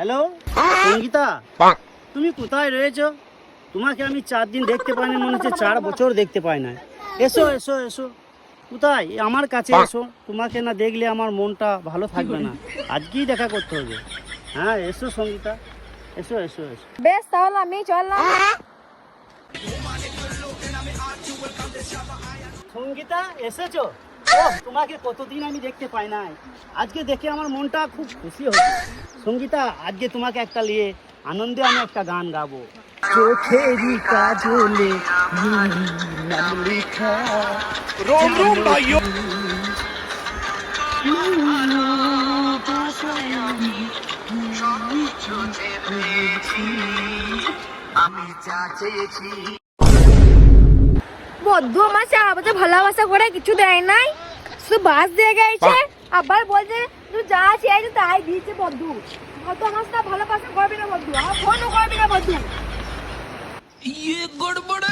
Hello Sangeeta, তুমি কোথায় রয়েছো? তোমাকে আমি 4 দিন দেখতে পাইনি, মনে হচ্ছে 4 বছর দেখতে পাই না। এসো এসো এসো, কোথায়? আমার কাছে এসো, তোমাকে না দেখলে আমার মনটা ভালো থাকবে না। আজকেই দেখা করতে হবে। হ্যাঁ এসো সঙ্গীতা, এসো এসো এসো। বেশ তাহলে আমি চললাম। সঙ্গীতা এসেছো? ও তোমাকে কতদিন আমি দেখতে পাই নাই, আজকে দেখে আমার মনটা খুব খুশি হচ্ছে। সঙ্গীতা আজকে তোমাকে একটা নিয়ে আনন্দে আমি একটা গান গাবো। চোখেরই কাজলে নাম লেখা रोम रोम भाइयों বদ্ধ আমার আমাকে ভালোবাসা করে কিছু দেয় নাই, শুধু বাস দিয়ে গেছে। আবার বলছে তুই যা চেয়েছে তাই দিয়েছে। বদ্ধ বদ্ধ আমার সাথে ভালোবাসা করবি না, বদ্ধ আমার ফোনও করবি না। বদ্ধ ये गड़बड़